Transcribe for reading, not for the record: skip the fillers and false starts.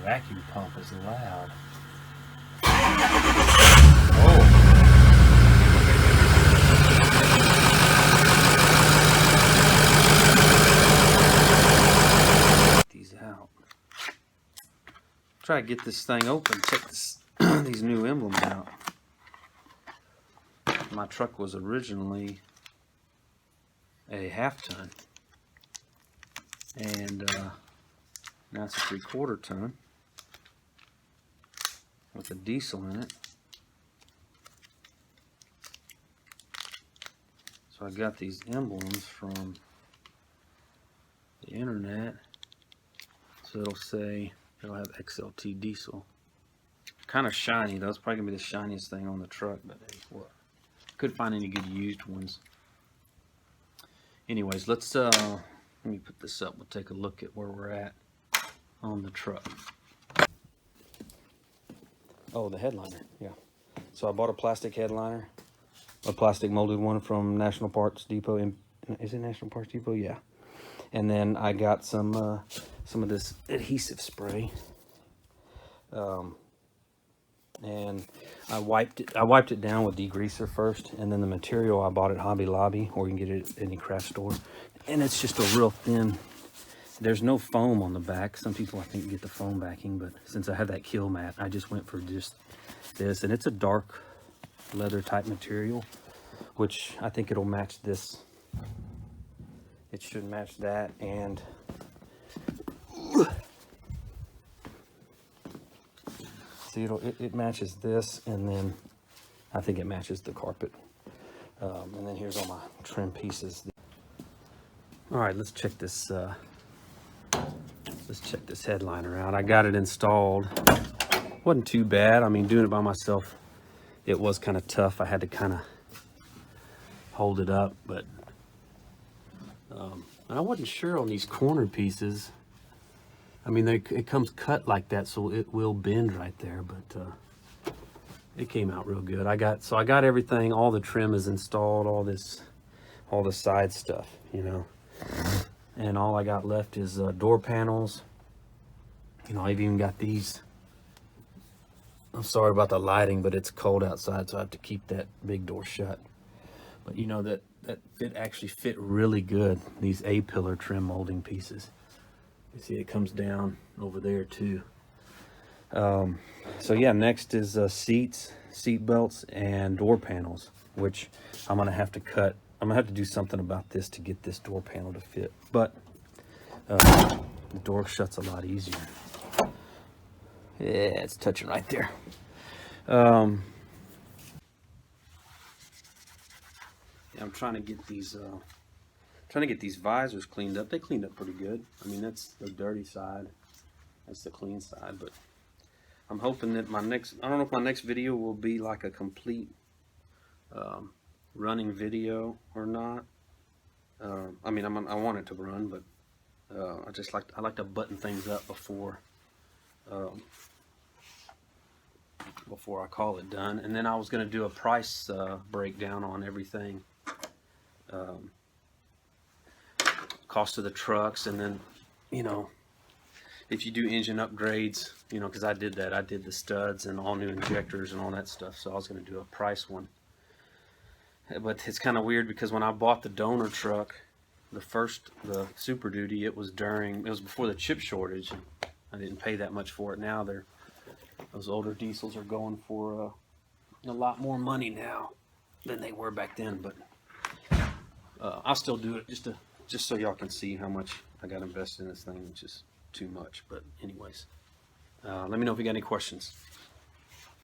vacuum pump is loud. These out. Try to get this thing open. Check this, these new emblems out. My truck was originally a half-ton, and now it's a 3/4 ton with a diesel in it. So I got these emblems from the internet. So it'll say, it'll have XLT diesel. Kind of shiny though. It's probably gonna be the shiniest thing on the truck, but hey, what? Couldn't find any good used ones. Anyways, let's let me put this up. We'll take a look at where we're at on the truck. Oh, the headliner, yeah. So I bought a plastic headliner, a plastic molded one from National Parts Depot. Is it National Parts Depot? Yeah. And then I got some of this adhesive spray. And I wiped it down with degreaser first, and then the material I bought at Hobby Lobby, or you can get it at any craft store. And it's just a real thin, there's no foam on the back. Some people I think get the foam backing, but since I have that kill mat, I just went for just this. And it's a dark leather type material, which I think it'll match this. It should match that, and see, it matches this, and then I think it matches the carpet. And then here's all my trim pieces. All right, let's check this headliner out. I got it installed. Wasn't too bad. I mean, doing it by myself, it was kind of tough. I had to kind of hold it up, but I wasn't sure on these corner pieces. I mean, it comes cut like that, so it will bend right there, but it came out real good. I got everything, all the trim is installed, all the side stuff, you know. And all I got left is door panels. You know, I've even got these. I'm sorry about the lighting, but it's cold outside, so I have to keep that big door shut. But you know, that it actually fit really good, these A-pillar trim molding pieces. You see it comes down over there too. So yeah, next is seats, seat belts, and door panels, which I'm gonna have to cut. I'm gonna have to do something about this to get this door panel to fit, but the door shuts a lot easier. Yeah, it's touching right there. Yeah, I'm trying to get these visors cleaned up. They cleaned up pretty good. I mean, that's the dirty side, that's the clean side. But I'm hoping that I don't know if my next video will be like a complete running video or not. I mean, I want it to run, but I like to button things up before I call it done. And then I was going to do a price breakdown on everything. Cost of the trucks, and then, you know, if you do engine upgrades, you know, because I did that. I did the studs and all new injectors and all that stuff, so I was going to do a price one. But it's kind of weird because when I bought the donor truck, the Super Duty, it was before the chip shortage. I didn't pay that much for it. Now those older diesels are going for a lot more money now than they were back then. But I'll still do it just so y'all can see how much I got invested in this thing, which is too much. But anyways, let me know if you got any questions.